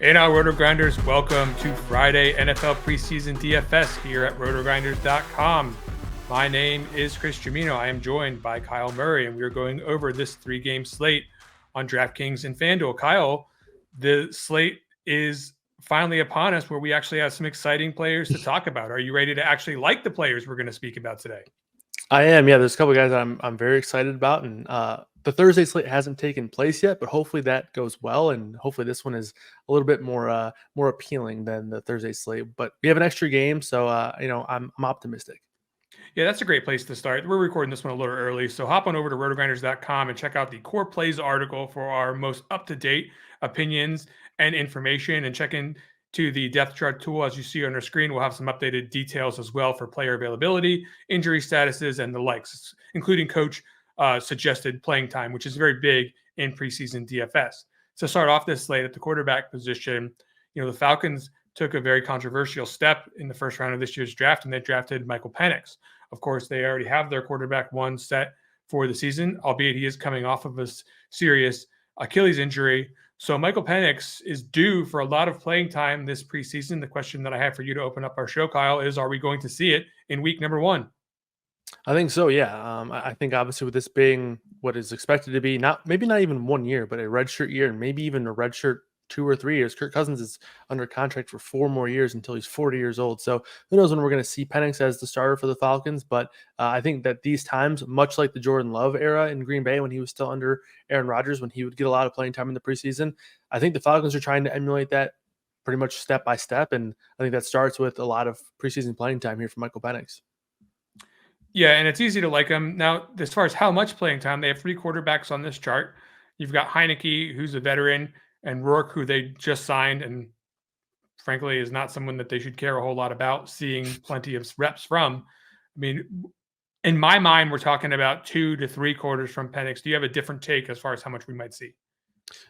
Hey now, RotoGrinders, welcome to Friday NFL Preseason DFS here at RotoGrinders.com. My name is Chris Gimino. I am joined by Kyle Murray, and we are going over this three-game slate on DraftKings and FanDuel. Kyle, the slate is finally upon us where we actually have some exciting players to talk about. Are you ready to actually like the players we're going to speak about today? I am, yeah. There's a couple of guys I'm very excited about, and the Thursday slate hasn't taken place yet, but hopefully that goes well, and hopefully this one is a little bit more appealing than the Thursday slate. But we have an extra game, so I'm optimistic. Yeah, that's a great place to start. We're recording this one a little early, so hop on over to rotogrinders.com and check out the core plays article for our most up-to-date opinions and information, and check in to the depth chart tool. As you see on our screen, we'll have some updated details as well for player availability, injury statuses, and the likes, including coach suggested playing time, which is very big in preseason DFS. To start off this slate at the quarterback position, the Falcons took a very controversial step in the first round of this year's draft, and they drafted Michael Penix. Of course, they already have their quarterback one set for the season, albeit he is coming off of a serious Achilles injury. So Michael Penix is due for a lot of playing time this preseason. The question that I have for you to open up our show, Kyle, is are we going to see it in week number 1? I think so, yeah. I think obviously with this being what is expected to be maybe not even 1 year, but a redshirt year, and maybe even a redshirt 2 or 3 years. Kirk Cousins is under contract for 4 more years until he's 40 years old. So who knows when we're going to see Penix as the starter for the Falcons? But I think that these times, much like the Jordan Love era in Green Bay when he was still under Aaron Rodgers, when he would get a lot of playing time in the preseason, I think the Falcons are trying to emulate that pretty much step by step, and I think that starts with a lot of preseason playing time here for Michael Penix. Yeah, and it's easy to like him. Now, as far as how much playing time, they have 3 quarterbacks on this chart. You've got Heineke, who's a veteran, and Rourke, who they just signed, and frankly is not someone that they should care a whole lot about seeing plenty of reps from. I mean, in my mind, we're talking about 2 to 3 quarters from Penix. Do you have a different take as far as how much we might see?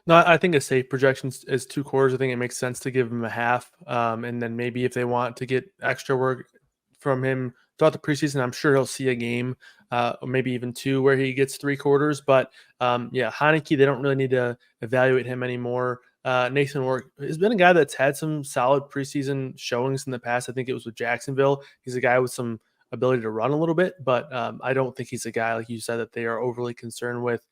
No, I think a safe projection is 2 quarters. I think it makes sense to give him a half, and then maybe if they want to get extra work from him throughout the preseason, I'm sure he'll see a game, or maybe even 2 where he gets 3 quarters. But yeah, Heineke, they don't really need to evaluate him anymore. Nathan Rourke has been a guy that's had some solid preseason showings in the past. I think it was with Jacksonville. He's a guy with some ability to run a little bit, but I don't think he's a guy, like you said, that they are overly concerned with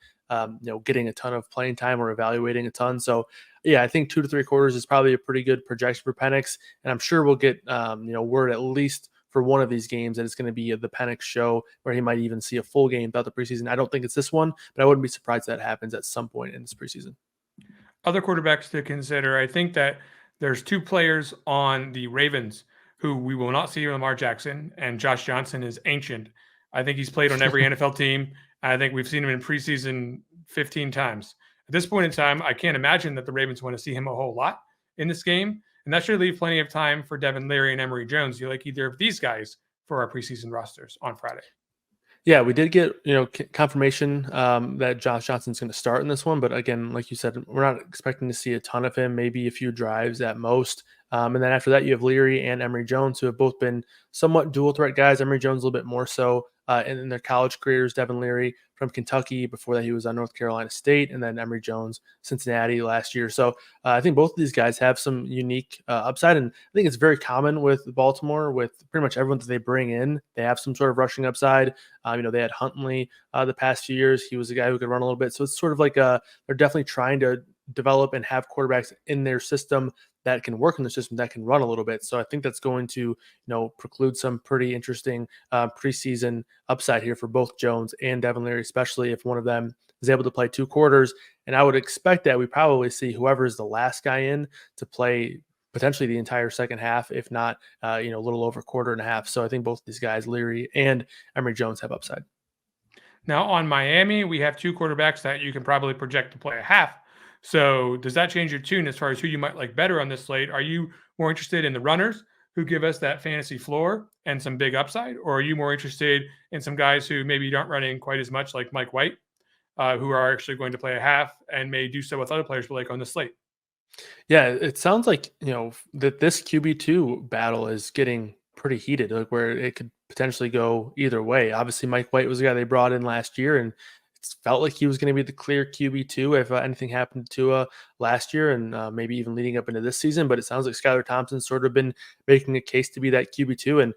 getting a ton of playing time or evaluating a ton. So yeah, I think 2 to 3 quarters is probably a pretty good projection for Penix, and I'm sure we'll get word at least for one of these games that it's going to be the Penix show, where he might even see a full game throughout the preseason. I don't think it's this one, but I wouldn't be surprised if that happens at some point in this preseason. Other quarterbacks to consider, I think that there's 2 players on the Ravens who we will not see Lamar Jackson, and Josh Johnson is ancient. I think he's played on every NFL team. I think we've seen him in preseason 15 times. At this point in time, I can't imagine that the Ravens want to see him a whole lot in this game, and that should leave plenty of time for Devin Leary and Emory Jones. Do you like either of these guys for our preseason rosters on Friday? Yeah, we did get confirmation that Josh Johnson's going to start in this one, but again, like you said, we're not expecting to see a ton of him, maybe a few drives at most. And then after that, you have Leary and Emory Jones, who have both been somewhat dual threat guys. Emory Jones a little bit more so in their college careers. Devin Leary from Kentucky, before that he was on North Carolina State, and then Emory Jones, Cincinnati last year. So I think both of these guys have some unique upside, and I think it's very common with Baltimore, with pretty much everyone that they bring in. They have some sort of rushing upside. They had Huntley the past few years. He was a guy who could run a little bit. So it's sort of like they're definitely trying to develop and have quarterbacks in their system that can work in the system, that can run a little bit. So I think that's going to, preclude some pretty interesting preseason upside here for both Jones and Devin Leary, especially if one of them is able to play 2 quarters. And I would expect that we probably see whoever is the last guy in to play potentially the entire second half, if not, a little over quarter and a half. So I think both of these guys, Leary and Emory Jones, have upside. Now on Miami, we have 2 quarterbacks that you can probably project to play a half. So does that change your tune as far as who you might like better on this slate? Are you more interested in the runners who give us that fantasy floor and some big upside? Or are you more interested in some guys who maybe aren't running quite as much, like Mike White, who are actually going to play a half and may do so with other players we like on the slate? Yeah, it sounds like, that this QB2 battle is getting pretty heated, like where it could potentially go either way. Obviously, Mike White was the guy they brought in last year, and felt like he was going to be the clear QB2 if anything happened to Tua last year and maybe even leading up into this season. But it sounds like Skylar Thompson's sort of been making a case to be that QB2. And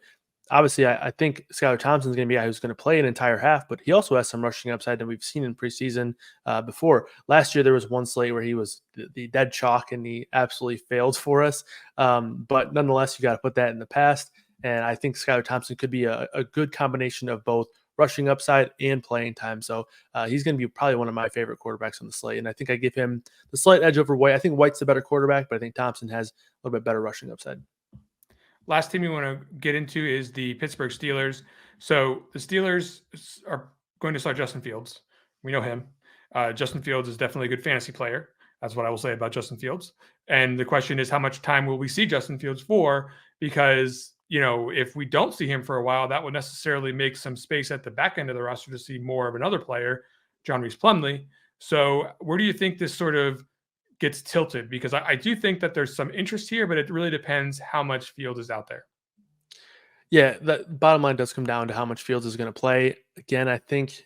obviously, I think Skylar Thompson's going to be a guy who's going to play an entire half, but he also has some rushing upside that we've seen in preseason before. Last year, there was one slate where he was the dead chalk and he absolutely failed for us. But nonetheless, you got to put that in the past. And I think Skylar Thompson could be a good combination of both rushing upside and playing time. So he's going to be probably one of my favorite quarterbacks on the slate. And I think I give him the slight edge over White. I think White's the better quarterback, but I think Thompson has a little bit better rushing upside. Last team we want to get into is the Pittsburgh Steelers. So the Steelers are going to start Justin Fields. We know him. Justin Fields is definitely a good fantasy player. That's what I will say about Justin Fields. And the question is, how much time will we see Justin Fields for? Because, if we don't see him for a while, that would necessarily make some space at the back end of the roster to see more of another player, John Reese Plumlee. So where do you think this sort of gets tilted? Because I do think that there's some interest here, but it really depends how much Field is out there. Yeah, the bottom line does come down to how much Fields is going to play. Again, I think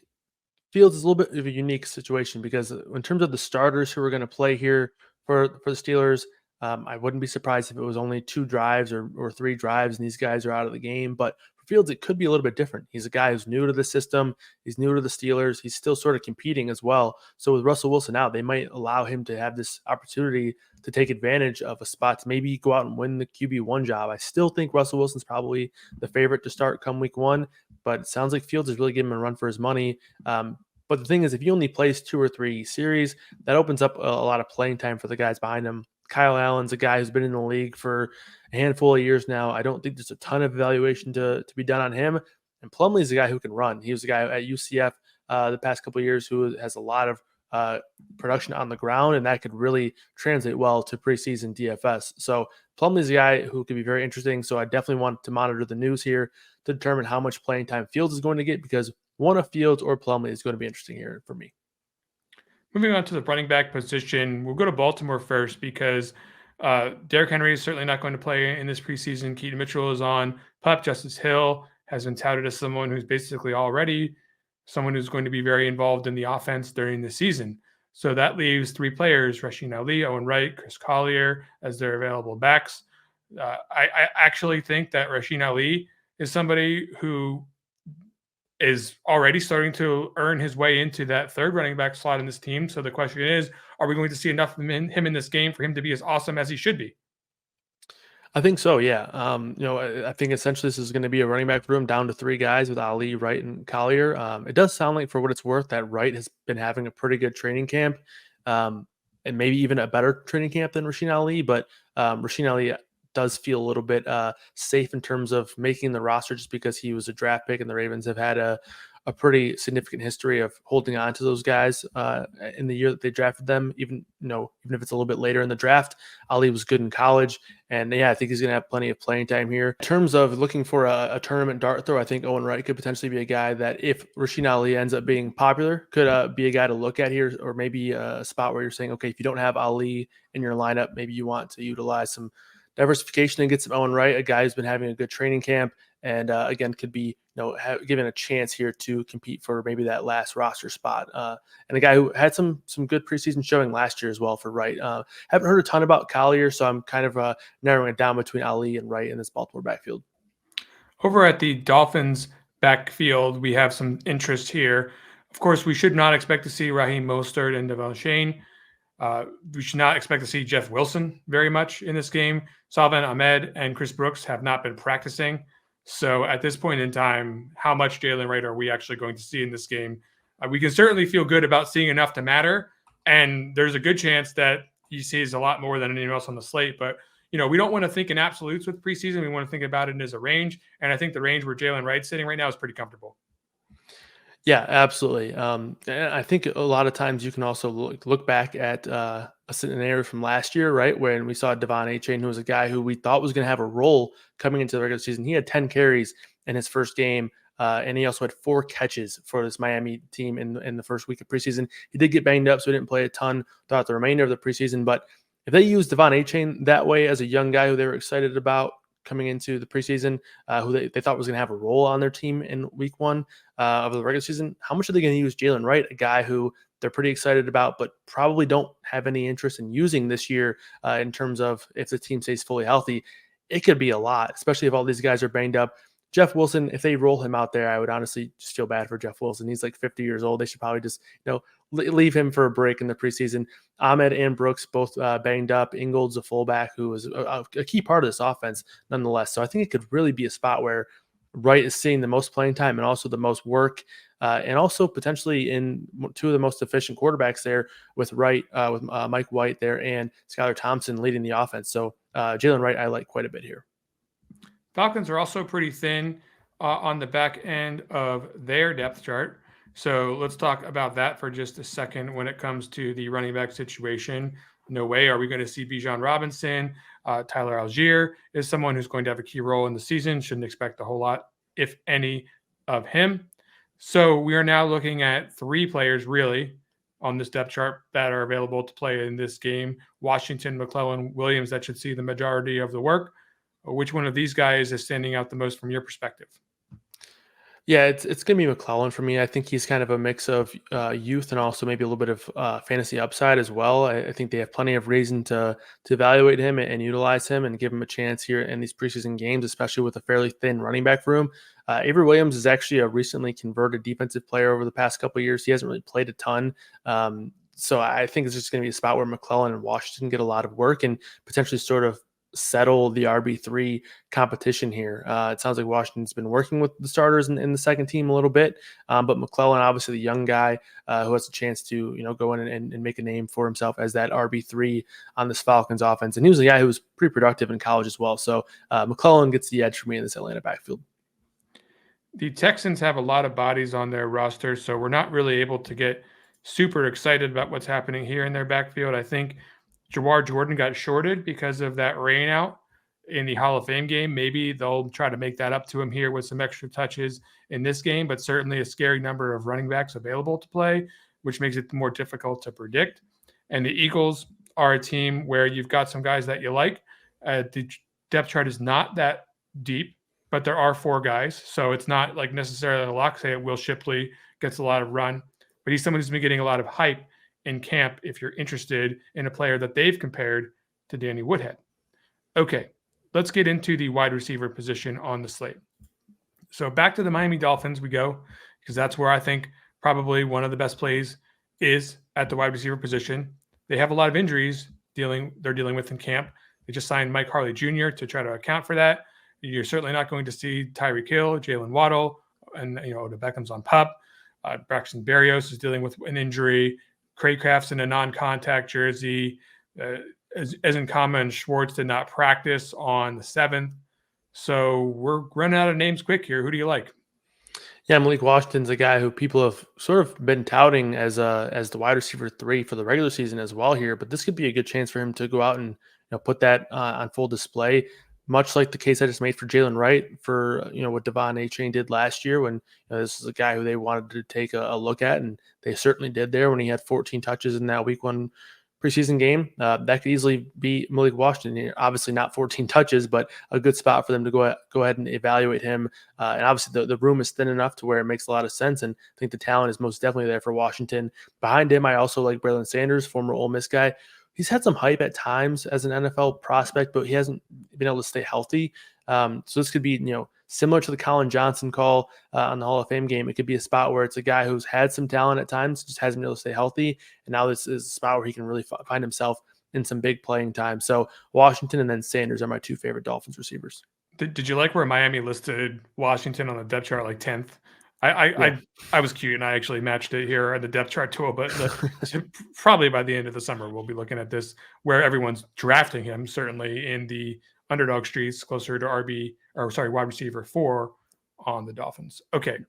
Fields is a little bit of a unique situation because in terms of the starters who are going to play here for the Steelers, I wouldn't be surprised if it was only 2 drives or 3 drives and these guys are out of the game. But for Fields, it could be a little bit different. He's a guy who's new to the system. He's new to the Steelers. He's still sort of competing as well. So with Russell Wilson out, they might allow him to have this opportunity to take advantage of a spot to maybe go out and win the QB1 job. I still think Russell Wilson's probably the favorite to start come week 1, but it sounds like Fields is really giving him a run for his money. But the thing is, if he only plays 2 or 3 series, that opens up a lot of playing time for the guys behind him. Kyle Allen's a guy who's been in the league for a handful of years now. I don't think there's a ton of evaluation to be done on him. And Plumlee's a guy who can run. He was a guy at UCF the past couple of years who has a lot of production on the ground, and that could really translate well to preseason DFS. So Plumlee's a guy who could be very interesting. So I definitely want to monitor the news here to determine how much playing time Fields is going to get, because one of Fields or Plumlee is going to be interesting here for me. Moving on to the running back position, we'll go to Baltimore first because Derrick Henry is certainly not going to play in this preseason. Keaton Mitchell is on PUP. Justice Hill has been touted as someone who's basically already someone who's going to be very involved in the offense during the season. So that leaves 3 players, Rasheen Ali, Owen Wright, Chris Collier, as their available backs. I actually think that Rasheen Ali is somebody who is already starting to earn his way into that 3rd running back slot in this team. So the question is, are we going to see enough of him in this game for him to be as awesome as he should be? I think so, yeah. I think essentially this is going to be a running back room down to 3 guys with Ali, Wright, and Collier. It does sound like, for what it's worth, that Wright has been having a pretty good training camp, and maybe even a better training camp than Rasheen Ali. But Rasheen Ali does feel a little bit safe in terms of making the roster just because he was a draft pick, and the Ravens have had a pretty significant history of holding on to those guys in the year that they drafted them, even if it's a little bit later in the draft. Ali was good in college, and I think he's going to have plenty of playing time here. In terms of looking for a tournament dart throw, I think Owen Wright could potentially be a guy that, if Rasheen Ali ends up being popular, could be a guy to look at here, or maybe a spot where you're saying, okay, if you don't have Ali in your lineup, maybe you want to utilize some diversification and get some Owen Wright, a guy who's been having a good training camp, and again could be given a chance here to compete for maybe that last roster spot. And a guy who had some good preseason showing last year as well for Wright. Haven't heard a ton about Collier, so I'm kind of narrowing it down between Ali and Wright in this Baltimore backfield. Over at the Dolphins backfield, we have some interest here. Of course, we should not expect to see Raheem Mostert and Devon Shane. We should not expect to see Jeff Wilson very much in this game. Salvan Ahmed and Chris Brooks have not been practicing. So at this point in time, how much Jalen Wright are we actually going to see in this game? We can certainly feel good about seeing enough to matter. And there's a good chance that he sees a lot more than anyone else on the slate. But, we don't want to think in absolutes with preseason. We want to think about it as a range. And I think the range where Jalen Wright's sitting right now is pretty comfortable. Yeah, absolutely. And I think a lot of times you can also look back at a scenario from last year, right, when we saw Devon Achane, who was a guy who we thought was going to have a role coming into the regular season. He had 10 carries in his first game, and he also had 4 catches for this Miami team in the first week of preseason. He did get banged up, so he didn't play a ton throughout the remainder of the preseason. But if they use Devon Achane that way as a young guy who they were excited about coming into the preseason, who they thought was going to have a role on their team in week 1 of the regular season. How much are they going to use Jalen Wright, a guy who they're pretty excited about, but probably don't have any interest in using this year in terms of if the team stays fully healthy? It could be a lot, especially if all these guys are banged up. Jeff Wilson, if they roll him out there, I would honestly just feel bad for Jeff Wilson. He's like 50 years old. They should probably just, leave him for a break in the preseason. Ahmed and Brooks both banged up. Ingold's a fullback who was a key part of this offense nonetheless. So I think it could really be a spot where Wright is seeing the most playing time and also the most work, and also potentially in two of the most efficient quarterbacks there with Wright, with Mike White there and Skylar Thompson leading the offense. So Jalen Wright, I like quite a bit here. Falcons are also pretty thin on the back end of their depth chart. So let's talk about that for just a second when it comes to the running back situation. No way are we going to see Bijan Robinson. Tyler Algier is someone who's going to have a key role in the season. Shouldn't expect a whole lot, if any, of him. So we are now looking at 3 players really on this depth chart that are available to play in this game. Washington, McClellan, Williams, that should see the majority of the work. Which one of these guys is standing out the most from your perspective? Yeah, it's going to be McClellan for me. I think he's kind of a mix of youth and also maybe a little bit of fantasy upside as well. I think they have plenty of reason to evaluate him and utilize him and give him a chance here in these preseason games, especially with a fairly thin running back room. Avery Williams is actually a recently converted defensive player over the past couple of years. He hasn't really played a ton. So I think it's just going to be a spot where McClellan and Washington get a lot of work and potentially sort of settle the RB3 competition here. It sounds like Washington's been working with the starters in the second team a little bit, but McClellan, obviously the young guy who has a chance to go in and make a name for himself as that RB3 on this Falcons offense. And he was a guy who was pretty productive in college as well. So McClellan gets the edge for me in this Atlanta backfield. The Texans have a lot of bodies on their roster, so we're not really able to get super excited about what's happening here in their backfield. I think Jawar Jordan got shorted because of that rain out in the Hall of Fame game. Maybe they'll try to make that up to him here with some extra touches in this game, but certainly a scary number of running backs available to play, which makes it more difficult to predict. And the Eagles are a team where you've got some guys that you like. The depth chart is not that deep, but there are 4 guys. So it's not like necessarily a lock. Say Will Shipley gets a lot of run, but he's someone who's been getting a lot of hype in camp if you're interested in a player that they've compared to Danny Woodhead. Okay, let's get into the wide receiver position on the slate. So back to the Miami Dolphins we go, because that's where I think probably one of the best plays is at the wide receiver position. They have a lot of injuries they're dealing with in camp. They just signed Mike Harley Jr. to try to account for that. You're certainly not going to see Tyreek Hill, Jalen Waddle, and Odell Beckham's on PUP. Braxton Berrios is dealing with an injury. Craycraft's in a non-contact jersey. Ezenkama and Schwartz did not practice on the 7th. So we're running out of names quick here. Who do you like? Yeah, Malik Washington's a guy who people have sort of been touting as the wide receiver 3 for the regular season as well here. But this could be a good chance for him to go out and put that on full display. Much like the case I just made for Jalen Wright for what Devon Achane did last year when this is a guy who they wanted to take a look at, and they certainly did there when he had 14 touches in that week 1 preseason game. That could easily be Malik Washington. Obviously not 14 touches, but a good spot for them to go ahead and evaluate him. And obviously the room is thin enough to where it makes a lot of sense, and I think the talent is most definitely there for Washington. Behind him, I also like Braylon Sanders, former Ole Miss guy. He's had some hype at times as an NFL prospect, but he hasn't been able to stay healthy. So this could be, similar to the Colin Johnson call on the Hall of Fame game. It could be a spot where it's a guy who's had some talent at times, just hasn't been able to stay healthy. And now this is a spot where he can really find himself in some big playing time. So Washington and then Sanders are my 2 favorite Dolphins receivers. Did you like where Miami listed Washington on the depth chart like 10th? I was cute and I actually matched it here at the depth chart tool, but probably by the end of the summer we'll be looking at this where everyone's drafting him, certainly in the underdog streets, closer to wide receiver 4 on the Dolphins. Okay,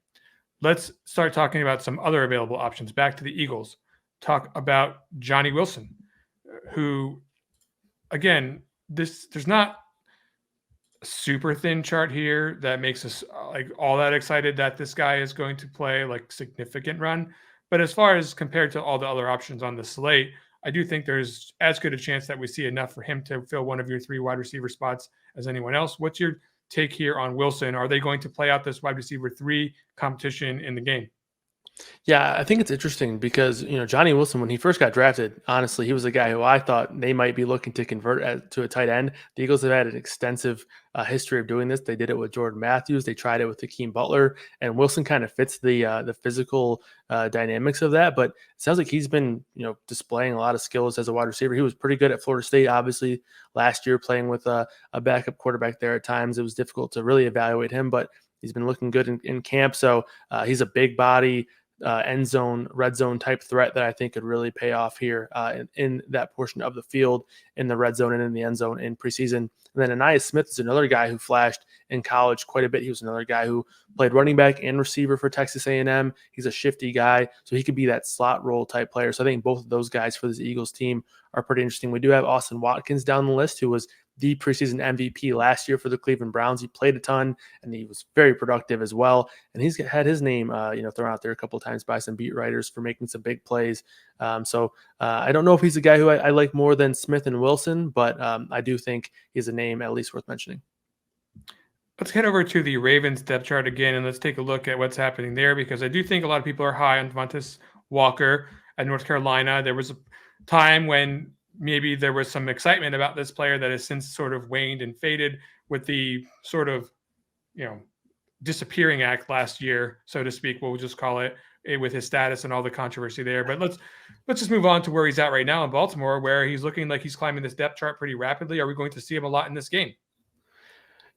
let's start talking about some other available options. Back to the Eagles. Talk about Johnny Wilson, who, again, there's not super thin chart here that makes us like all that excited that this guy is going to play like significant run. But as far as compared to all the other options on the slate, I do think there's as good a chance that we see enough for him to fill one of your 3 wide receiver spots as anyone else. What's your take here on Wilson? Are they going to play out this wide receiver 3 competition in the game? Yeah, I think it's interesting because Johnny Wilson, when he first got drafted, honestly, he was a guy who I thought they might be looking to convert to a tight end. The Eagles have had an extensive history of doing this. They did it with Jordan Matthews. They tried it with Hakeem Butler, and Wilson kind of fits the physical dynamics of that. But it sounds like he's been displaying a lot of skills as a wide receiver. He was pretty good at Florida State, obviously last year playing with a backup quarterback there. At times, it was difficult to really evaluate him, but he's been looking good in camp. So he's a big body, end zone, red zone type threat that I think could really pay off here in that portion of the field in the red zone and in the end zone in preseason. And then Anais Smith is another guy who flashed in college quite a bit. He was another guy who played running back and receiver for Texas A&M. He's a shifty guy, so he could be that slot role type player. So I think both of those guys for this Eagles team are pretty interesting. We do have Austin Watkins down the list, who was the preseason MVP last year for the Cleveland Browns. He played a ton and he was very productive as well. And he's had his name, thrown out there a couple of times by some beat writers for making some big plays. So I don't know if he's a guy who I like more than Smith and Wilson, but I do think he's a name at least worth mentioning. Let's head over to the Ravens depth chart again, and let's take a look at what's happening there, because I do think a lot of people are high on Devontae Walker at North Carolina. There was a time when maybe there was some excitement about this player that has since sort of waned and faded with the sort of, disappearing act last year, so to speak. We'll just call it, with his status and all the controversy there. But let's just move on to where he's at right now in Baltimore, where he's looking like he's climbing this depth chart pretty rapidly. Are we going to see him a lot in this game?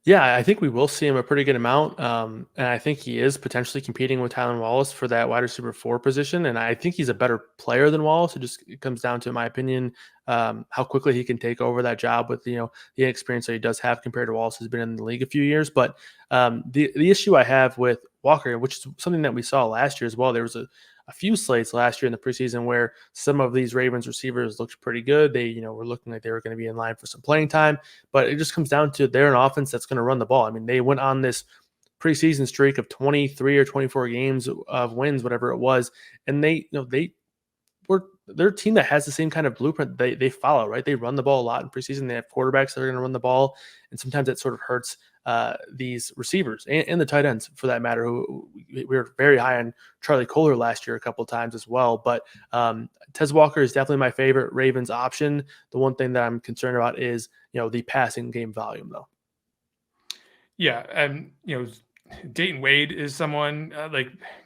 Yeah, I think we will see him a pretty good amount. And I think he is potentially competing with Tylan Wallace for that wide receiver 4 position. And I think he's a better player than Wallace. It comes down to, in my opinion, how quickly he can take over that job with, the experience that he does have compared to Wallace, who's been in the league a few years. But the issue I have with Walker, which is something that we saw last year as well, there was a few slates last year in the preseason where some of these Ravens receivers looked pretty good. They, were looking like they were going to be in line for some playing time, but it just comes down to they're an offense that's going to run the ball. I mean, they went on this preseason streak of 23 or 24 games of wins, whatever it was, and they're a team that has the same kind of blueprint they follow, right? They run the ball a lot in preseason. They have quarterbacks that are going to run the ball, and sometimes that sort of hurts these receivers and the tight ends, for that matter. Who we were very high on Charlie Kohler last year a couple of times as well. But Tez Walker is definitely my favorite Ravens option. The one thing that I'm concerned about is the passing game volume, though. Yeah, and Dayton Wade is someone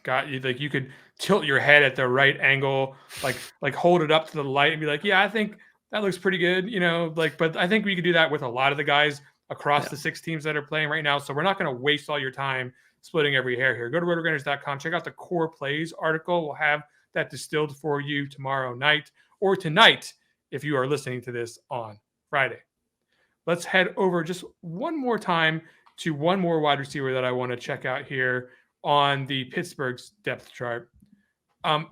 you could tilt your head at the right angle, like hold it up to the light and be like, yeah, I think that looks pretty good, but I think we could do that with a lot of the guys across the 6 teams that are playing right now. So we're not going to waste all your time splitting every hair here. Go to RotoGrinders.com, check out the core plays article. We'll have that distilled for you tomorrow night or tonight if you are listening to this on Friday. Let's head over just one more time to one more wide receiver that I want to check out here on the Pittsburgh's depth chart.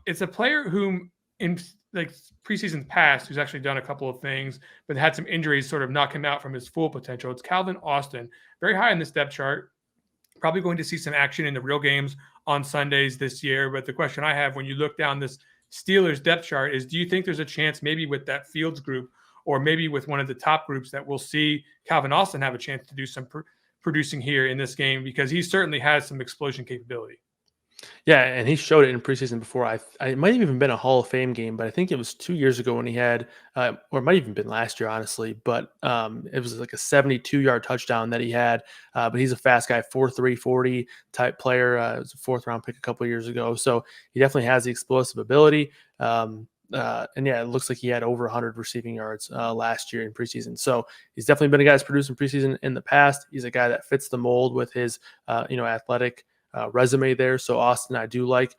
It's a player whom in preseason past, who's actually done a couple of things, but had some injuries sort of knock him out from his full potential. It's Calvin Austin, very high in this depth chart. Probably going to see some action in the real games on Sundays this year. But the question I have when you look down this Steelers depth chart is, do you think there's a chance maybe with that Fields group or maybe with one of the top groups that we'll see Calvin Austin have a chance to do some producing here in this game, because he certainly has some explosion capability? Yeah, and he showed it in preseason before. It might have even been a Hall of Fame game, but I think it was 2 years ago when he had, or it might have even been last year, honestly. But it was like a 72-yard touchdown that he had. But he's a fast guy, 4.3 40 type player. It was a 4th-round pick a couple of years ago, so he definitely has the explosive ability. And yeah, it looks like he had over 100 receiving yards last year in preseason. So he's definitely been a guy that's produced in preseason in the past. He's a guy that fits the mold with his, athletic resume there. So Austin, I do like.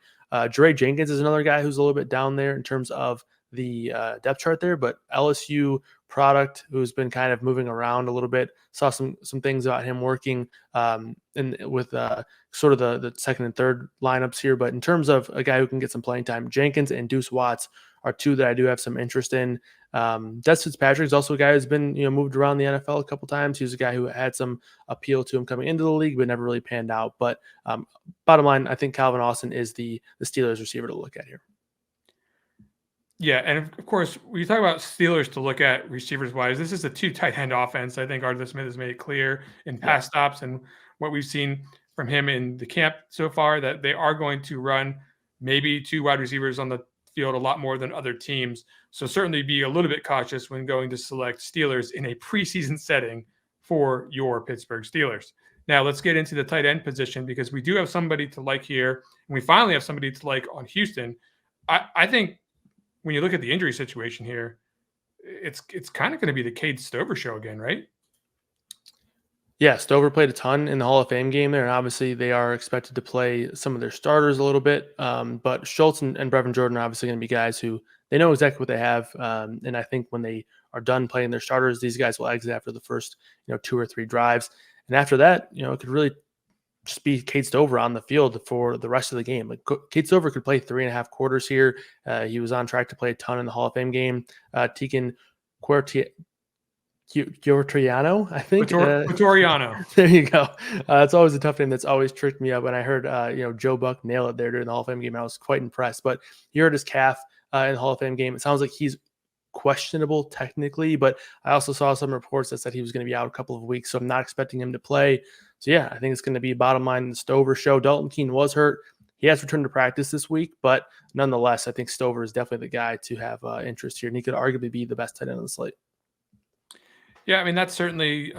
Dre Jenkins is another guy who's a little bit down there in terms of the depth chart there, but LSU product who's been kind of moving around a little bit. Saw some things about him working with sort of the second and third lineups here. But in terms of a guy who can get some playing time, Jenkins and Deuce Watts are 2 that I do have some interest in. Des Fitzpatrick is also a guy who's been moved around the NFL a couple times. He was a guy who had some appeal to him coming into the league, but never really panned out. But bottom line, I think Calvin Austin is the Steelers receiver to look at here. Yeah, and of course, when you talk about Steelers to look at receivers wise, this is a two tight end offense. I think Arthur Smith has made it clear in Yeah. pass stops and what we've seen from him in the camp so far that they are going to run maybe two wide receivers on the field a lot more than other teams. So certainly be a little bit cautious when going to select Steelers in a preseason setting for your Pittsburgh Steelers. Now let's get into the tight end position because we do have somebody to like here, and we finally have somebody to like on Houston. I think when you look at the injury situation here, it's kind of going to be the Cade Stover show again, right? Yeah, Stover played a ton in the Hall of Fame game there, and obviously they are expected to play some of their starters a little bit. But Schultz and Brevin Jordan are obviously going to be guys who they know exactly what they have. And I think when they are done playing their starters, these guys will exit after the first, two or three drives. And after that, it could really just be Cade Stover on the field for the rest of the game. Like Cade Stover could play 3.5 quarters here. He was on track to play a ton in the Hall of Fame game. Tegan Giorgiano, I think. Vittoriano. There you go. It's always a tough name that's always tricked me up. And I heard, Joe Buck nail it there during the Hall of Fame game. I was quite impressed. But he hurt his calf in the Hall of Fame game. It sounds like he's questionable technically, but I also saw some reports that said he was going to be out a couple of weeks. So I'm not expecting him to play. So yeah, I think it's going to be bottom line the Stover show. Dalton Keene was hurt. He has returned to practice this week, but nonetheless, I think Stover is definitely the guy to have interest here. And he could arguably be the best tight end on the slate. Yeah, I mean that's certainly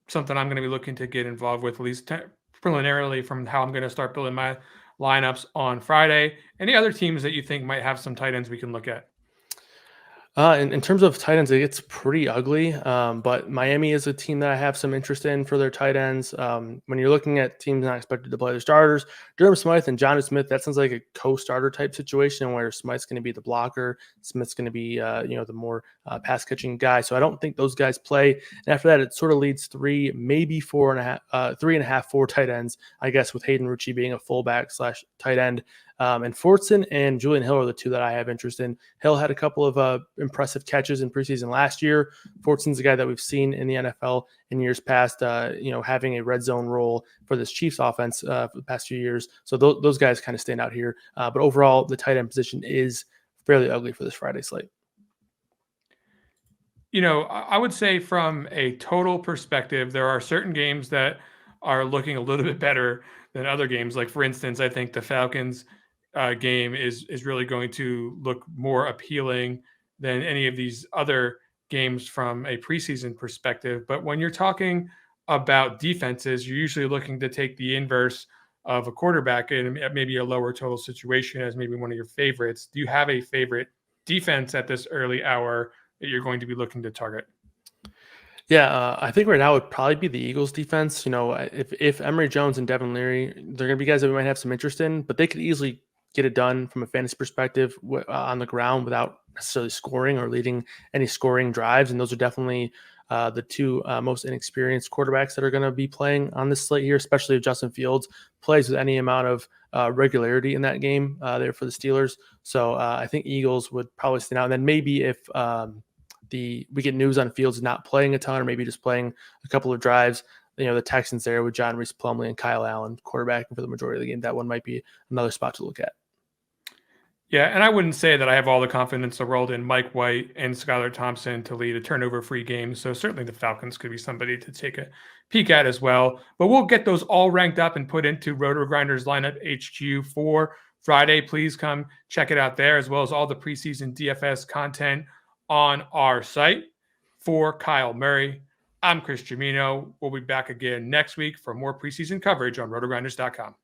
something I'm going to be looking to get involved with, at least preliminarily, from how I'm going to start building my lineups on Friday. Any other teams that you think might have some tight ends we can look at? In terms of tight ends, it gets pretty ugly. But Miami is a team that I have some interest in for their tight ends. When you're looking at teams not expected to play their starters, Durham Smythe and Jonnu Smith, that sounds like a co-starter type situation where Smythe's going to be the blocker, Smith's going to be the more pass catching guy. So I don't think those guys play. And after that, it sort of leads three, maybe 3.5, 4 tight ends, I guess, with Hayden Rucci being a fullback / tight end. And Fortson and Julian Hill are the two that I have interest in. Hill had a couple of impressive catches in preseason last year. Fortson's a guy that we've seen in the NFL in years past, having a red zone role for this Chiefs offense for the past few years. So those guys kind of stand out here. But overall, the tight end position is fairly ugly for this Friday slate. I would say from a total perspective, there are certain games that are looking a little bit better than other games. Like for instance, I think the Falcons game is really going to look more appealing than any of these other games from a preseason perspective. But when you're talking about defenses, you're usually looking to take the inverse of a quarterback in maybe a lower total situation as maybe one of your favorites. Do you have a favorite defense at this early hour that you're going to be looking to target? Yeah, I think right now it would probably be the Eagles defense. If Emory Jones and Devin Leary, they're going to be guys that we might have some interest in, but they could easily get it done from a fantasy perspective on the ground without necessarily scoring or leading any scoring drives. And those are definitely the two most inexperienced quarterbacks that are going to be playing on this slate here, especially if Justin Fields plays with any amount of regularity in that game there for the Steelers. So I think Eagles would probably stand out. And then maybe if we get news on Fields not playing a ton or maybe just playing a couple of drives, the Texans there with John Reese Plumlee and Kyle Allen quarterbacking for the majority of the game, that one might be another spot to look at. Yeah, and I wouldn't say that I have all the confidence in the world in Mike White and Skylar Thompson to lead a turnover-free game. So certainly the Falcons could be somebody to take a peek at as well. But we'll get those all ranked up and put into RotoGrinders lineup HQ for Friday. Please come check it out there, as well as all the preseason DFS content on our site. For Kyle Murray, I'm Chris Gimino. We'll be back again next week for more preseason coverage on RotoGrinders.com.